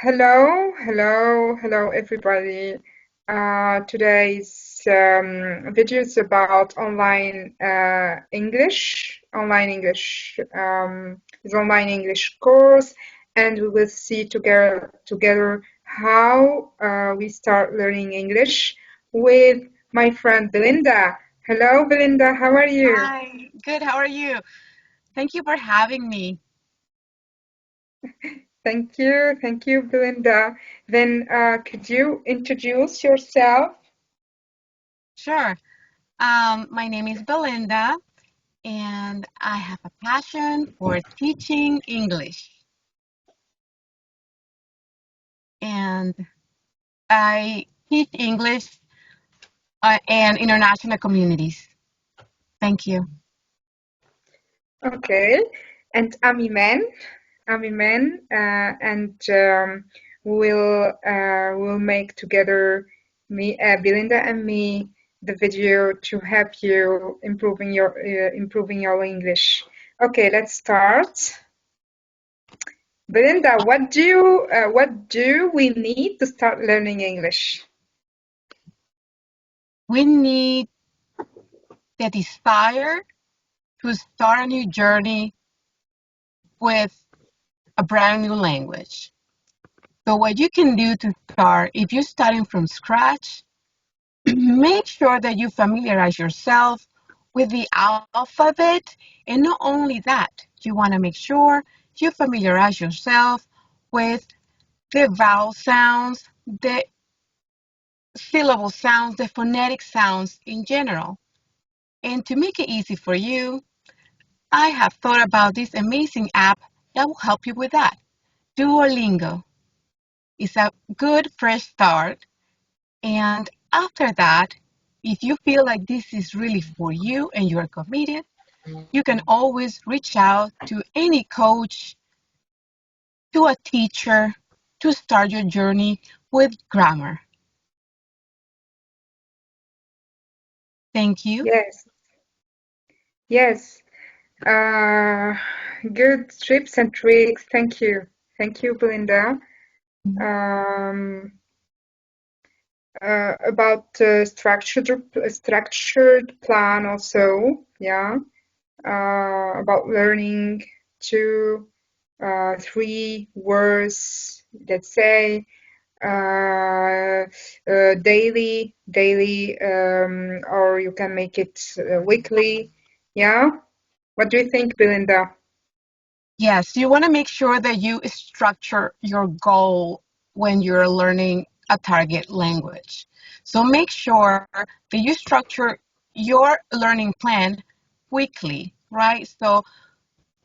Hello, everybody. Today's video is about online English course, and we will see together how we start learning English with my friend Belinda. Hello, Belinda. How are you? Hi, good. How are you? Thank you for having me. Thank you, Belinda. Then, could you introduce yourself? Sure. My name is Belinda, and I have a passion for teaching English. And I teach English and international communities. Thank you. Okay, and I'm Imen. And we'll make together Belinda and me the video to help you improving your English. Okay, let's start. Belinda, what do we need to start learning English? We need the desire to start a new journey with a brand new language. So what you can do to start, if you're starting from scratch, make sure that you familiarize yourself with the alphabet. And not only that, you want to make sure you familiarize yourself with the vowel sounds, the syllable sounds, the phonetic sounds in general. And to make it easy for you, I have thought about this amazing app that will help you with that. Duolingo is a good fresh start. And after that, if you feel like this is really for you and you're committed, you can always reach out to any coach, to a teacher to start your journey with grammar. Thank you. Yes, yes. Uh, Good tips and tricks. Thank you, Belinda. Um, about structured plan also, yeah. About learning two, three words, let's say, daily, or you can make it weekly. Yeah. What do you think, Belinda? Yes, you want to make sure that you structure your goal when you're learning a target language. So make sure that you structure your learning plan weekly, right? So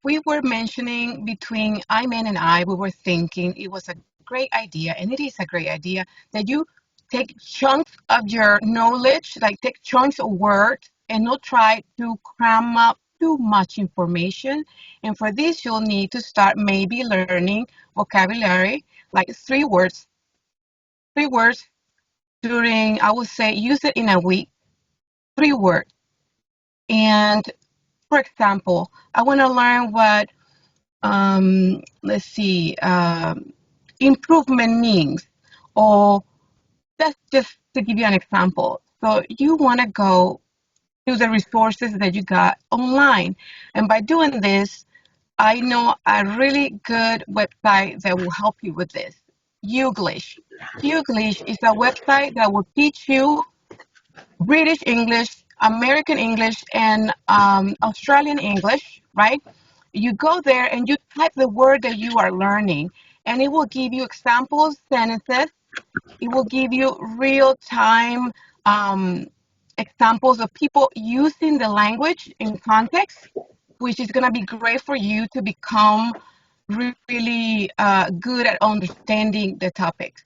we were mentioning between Imen and I, we were thinking it was a great idea, and it is a great idea that you take chunks of your knowledge, like take chunks of words, and not try to cram up too much information. And for this, you'll need to start maybe learning vocabulary, like three words during, I would say, use it in a week, three words. And for example, I want to learn what let's see, improvement means, or that's just to give you an example. So you want to go to the resources that you got online. And by doing this, I know a really good website that will help you with this. Youglish. Youglish is a website that will teach you British English, American English, and Australian English, right? You go there and you type the word that you are learning, and it will give you examples, sentences. It will give you real time um, examples of people using the language in context, which is going to be great for you to become really good at understanding the topics.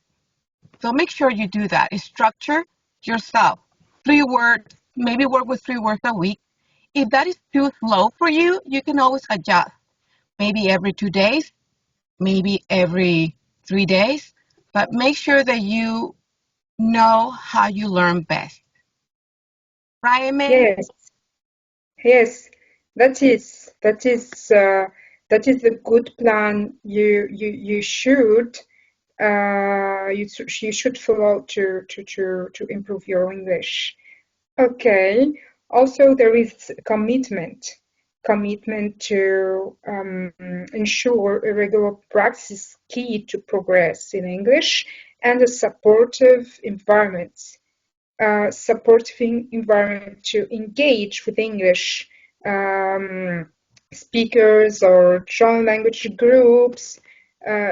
So make sure you do that. Structure yourself. Three words, maybe work with three words a week. If that is too slow for you, you can always adjust. Maybe every 2 days, maybe every 3 days, but make sure that you know how you learn best. Right, Imen? Yes, yes, that is a good plan. You should. you should follow to improve your English. Okay. Also, there is commitment to ensure a regular practice is key to progress in English, and a supportive environment to engage with English um, speakers or join language groups,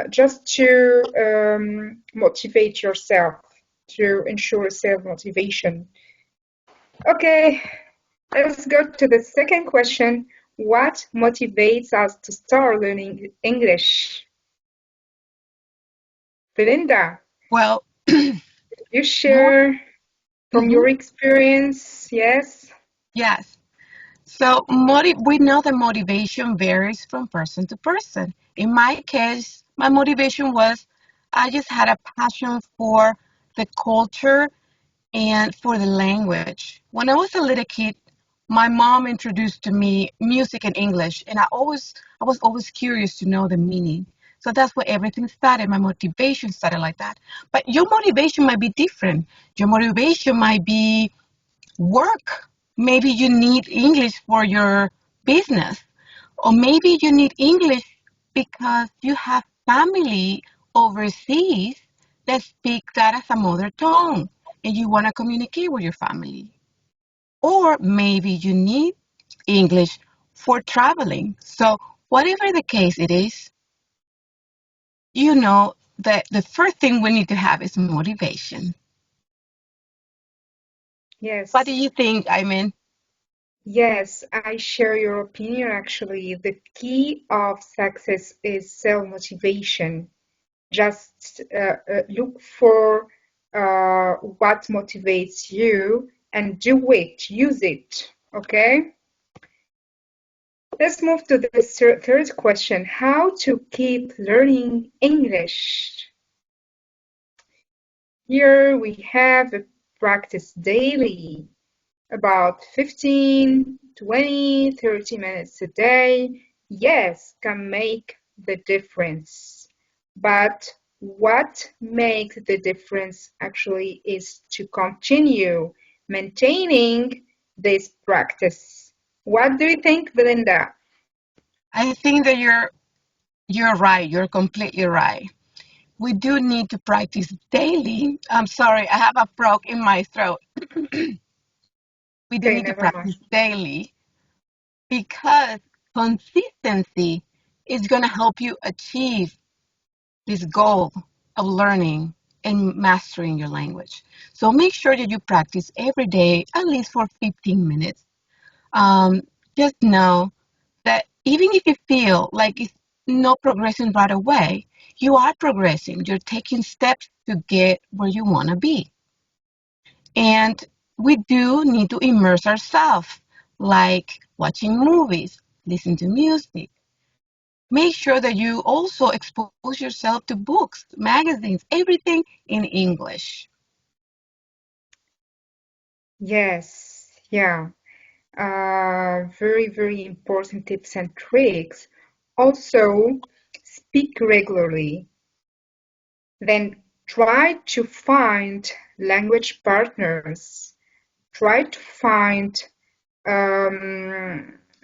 just to motivate yourself, to ensure self-motivation. Okay, let's go to the second question. What motivates us to start learning English? Belinda, Well, you more, share from mhm, your experience? Yes? yes. So we know that motivation varies from person to person. In my case, my motivation was I just had a passion for the culture and for the language. When I was a little kid, my mom introduced to me music in English, and I was always curious to know the meaning. So that's where everything started. My motivation started like that. But your motivation might be different. Your motivation might be work. Maybe you need English for your business, or maybe you need English because you have family overseas that speak that as a mother tongue and you want to communicate with your family. Or maybe you need English for traveling. So, whatever the case it is, you know that the first thing we need to have is motivation. What do Yes. you think, I mean? Yes, I share your opinion actually. The key of success is self-motivation. Just look for what motivates you and do it, use it. Okay? Let's move to the third question. How to keep learning English? Here we have a practice daily, about 15, 20, 30 minutes a day. Yes, can make the difference. But what makes the difference actually is to continue maintaining this practice. What do you think, Belinda? I think that you're right. You're completely right. We do need to practice daily. I'm sorry, I have a frog in my throat. We do Okay, need to never mind. practice daily because consistency is going to help you achieve this goal of learning and mastering your language. So make sure that you practice every day, at least for 15 minutes. Um, just know that even if you feel like it's not progressing right away, you are progressing. You're taking steps to get where you want to be. And we do need to immerse ourselves, like watching movies, listen to music. Make sure that you also expose yourself to books, magazines, everything in English. Yes, yeah. Very, very important tips and tricks. Also, speak regularly. Then try to find language partners. Try to find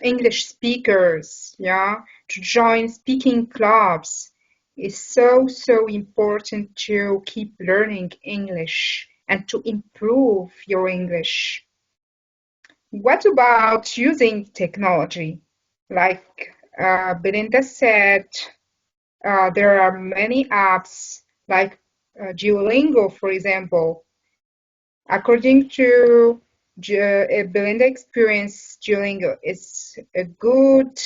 English speakers, yeah, to join speaking clubs. It's so important to keep learning English and to improve your English. What about using technology? Like Belinda said, there are many apps like Duolingo, for example. According to Belinda experience, Duolingo is a good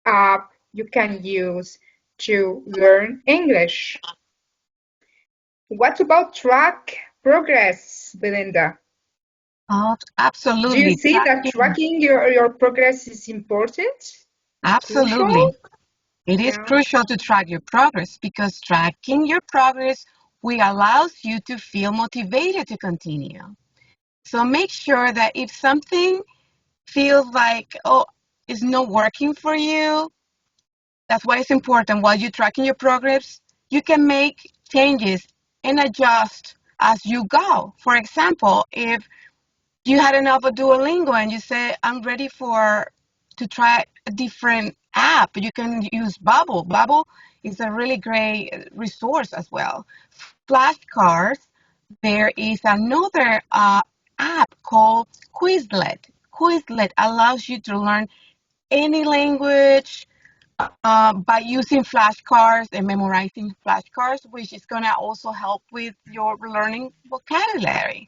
app you can use to learn English. What about track progress, Belinda? Oh, Do you absolutely. see that Tracking. tracking your progress is important, Absolutely. crucial? It is Yeah. crucial to track your progress because tracking your progress will allows you to feel motivated to continue. So make sure that if something feels like, oh, it's not working for you, that's why it's important while you're tracking your progress, you can make changes and adjust as you go. For example, if you had enough of Duolingo and you say, I'm ready to try a different app, you can use Bubble. Bubble is a really great resource as well. Flashcards, there is another app called Quizlet. Quizlet allows you to learn any language by using flashcards and memorizing flashcards, which is going to also help with your learning vocabulary.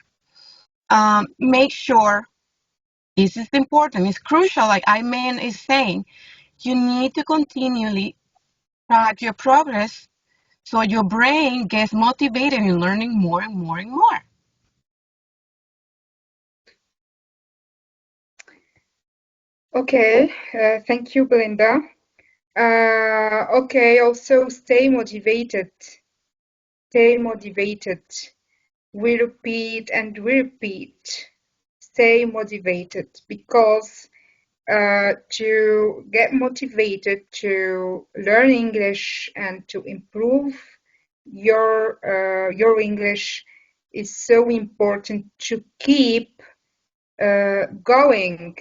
Make sure this is important, it's crucial, like Imen is saying, you need to continually track your progress so your brain gets motivated in learning more and more and more. Okay, thank you, Belinda. Okay, also stay motivated. Stay motivated. We repeat and we repeat. Stay motivated because to get motivated to learn English and to improve your English is so important to keep going,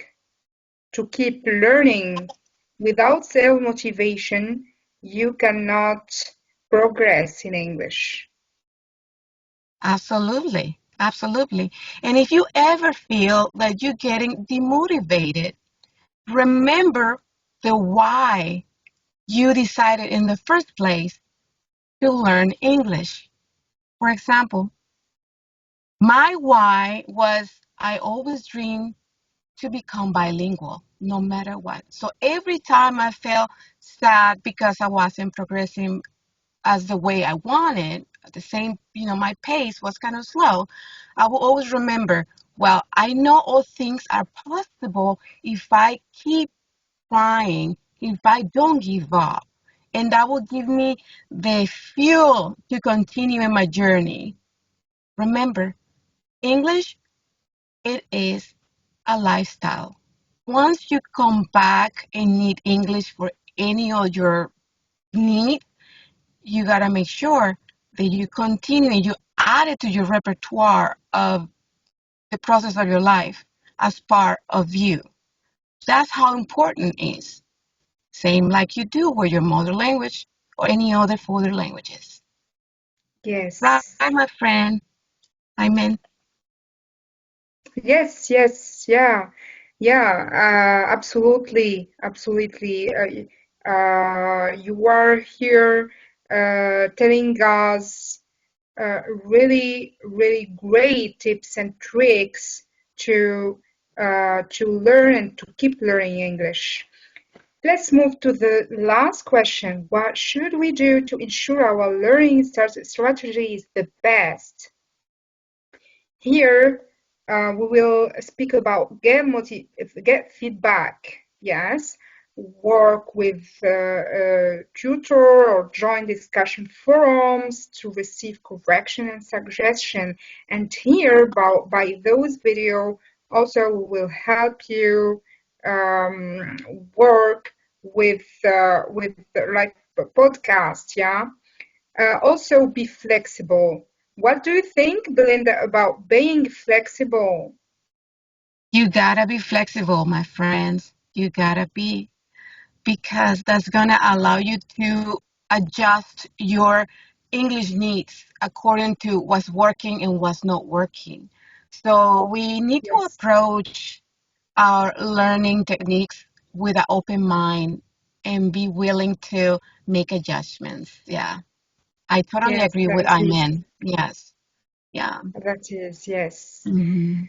to keep learning. Without self-motivation, you cannot progress in English. Absolutely, absolutely. And if you ever feel that you're getting demotivated, remember the why you decided in the first place to learn English. For example, my why was I always dreamed to become bilingual, no matter what. So every time I felt sad because I wasn't progressing as the way I wanted, at the same, my pace was kind of slow, I will always remember, well, I know all things are possible if I keep trying, if I don't give up. And that will give me the fuel to continue in my journey. Remember, English, it is a lifestyle. Once you come back and need English for any of your need, you gotta make sure that you continue, you add it to your repertoire of the process of your life as part of you. That's how important it is. Same like you do with your mother language or any other foreign languages. Right, Yes. my friend. I mean, Yes, yes, yeah, yeah, absolutely, absolutely. You are here telling us really, really great tips and tricks to learn and to keep learning English. Let's move to the last question. What should we do to ensure our learning strategy is the best? Here, we will speak about get feedback. Yes, work with a tutor or join discussion forums to receive correction and suggestion. And here, by those video, also will help you um, work with like a podcast. Yeah, also be flexible. What do you think, Belinda, about being flexible? you gotta be flexible, my friends. You gotta be, because that's gonna allow you to adjust your English needs according to what's working and what's not working. So we need to Yes, approach our learning techniques with an open mind and be willing to make adjustments. Yeah, I totally yes, agree with Imen. Yes, yeah. yes. Hmm.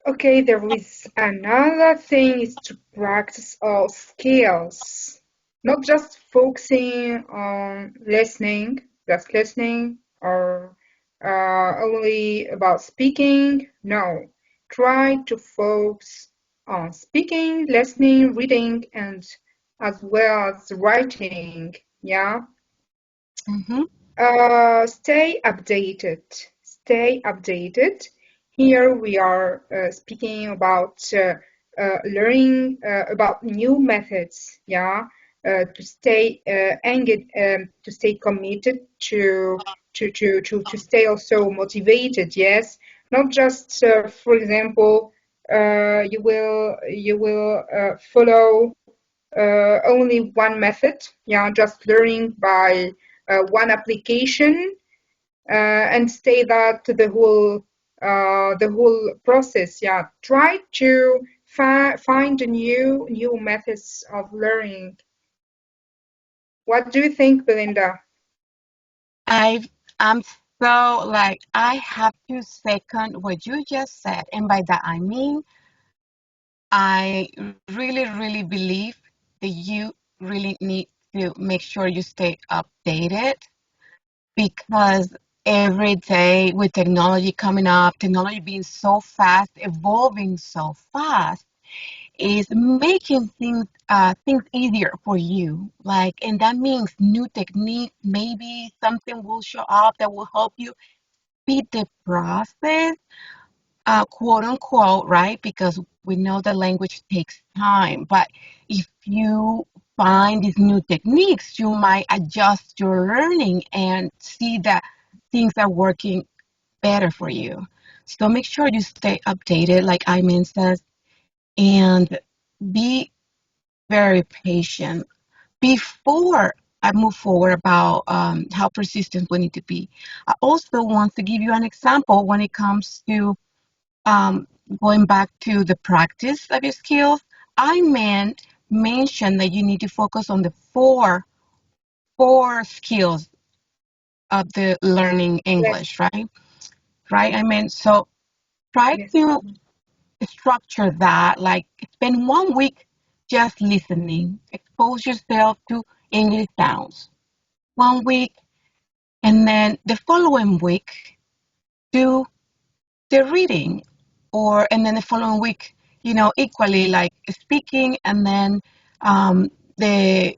Okay, there is another thing is to practice all skills, not just focusing on listening, just listening, or only about speaking. No, try to focus on speaking, listening, reading, and as well as writing. Yeah. Hmm. Stay updated. Stay updated. Here we are speaking about learning about new methods. Yeah, to stay committed, to stay also motivated. Yes, not just for example, you will follow only one method. Yeah, just learning by one application and stay that the whole process. Yeah, try to find new methods of learning. What do you think, Belinda? I I'm so like I have to second what you just said, and by that I mean I really believe that you really need to make sure you stay updated because every day with technology coming up, technology being so fast, evolving so fast, is making things easier for you. Like, and that means new techniques. Maybe something will show up that will help you speed the process, quote unquote, right? Because we know the language takes time. But if you find these new techniques, you might adjust your learning and see that things are working better for you. So make sure you stay updated, like Imen says, and be very patient. Before I move forward about how persistent we need to be, I also want to give you an example when it comes to um, going back to the practice of your skills. I mentioned that you need to focus on the four skills of the learning Yes, English, right? Right. I mean, so try yes, to structure that. Like spend 1 week just listening. Expose yourself to English sounds. 1 week, and then the following week do the reading, or and then the following week, equally like speaking, and then the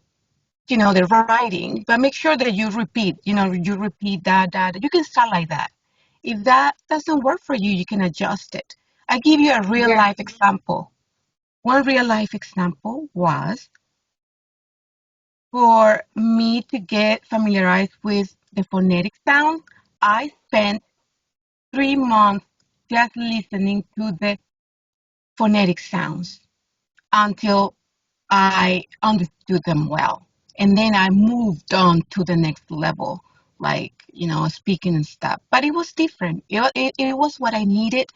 the writing. But make sure that you repeat. You repeat that. You can start like that. If that doesn't work for you, you can adjust it. I give you a real yeah, life example. One real life example was for me to get familiarized with the phonetic sound. I spent 3 months just listening to the phonetic sounds until I understood them well. And then I moved on to the next level, like, speaking and stuff. But it was different. It was what I needed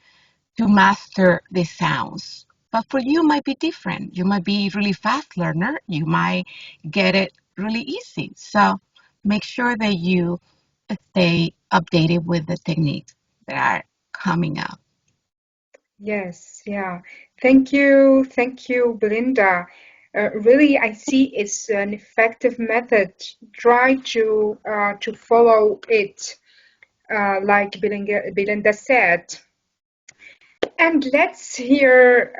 to master the sounds. But for you, it might be different. You might be really fast learner. You might get it really easy. So make sure that you stay updated with the techniques that are coming up. yes, yeah. Thank you, Belinda. Really, I see it's an effective method. Try to follow it, like Belinda said. And let's here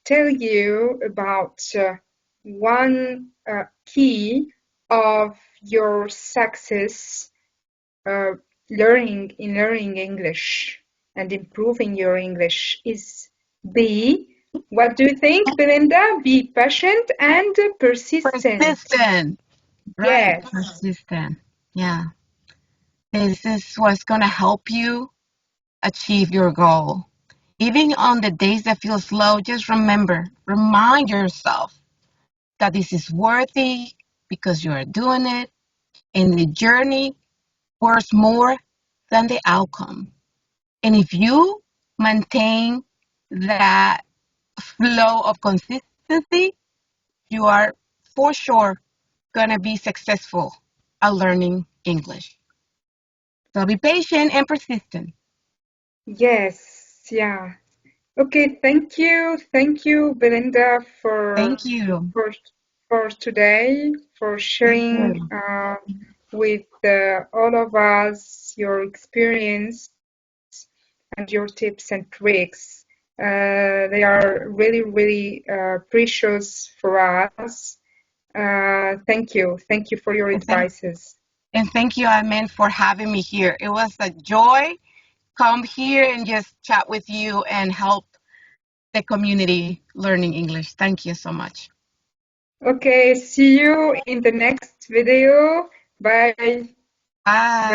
tell you about one key of your success uh, learning English and improving your English is be, what do you think, Belinda? Be patient and persistent. Persistent, right? Yes, Persistent. Yeah. This is what's going to help you achieve your goal. Even on the days that feel slow, just remind yourself that this is worthy because you are doing it, and the journey worth more than the outcome. And if you maintain that flow of consistency, you are for sure going to be successful at learning English. So be patient and persistent. yes, yeah. Okay, thank you, Belinda, Thank you. for for today, for Thank sharing you. with all of us your experience and your tips and tricks. They are really precious for us. Thank you for your And thank, advices. and thank you, Imen, for having me here. It was a joy come here and just chat with you and help the community learning English. Thank you so much. Okay, see you in the next video. Bye. Bye.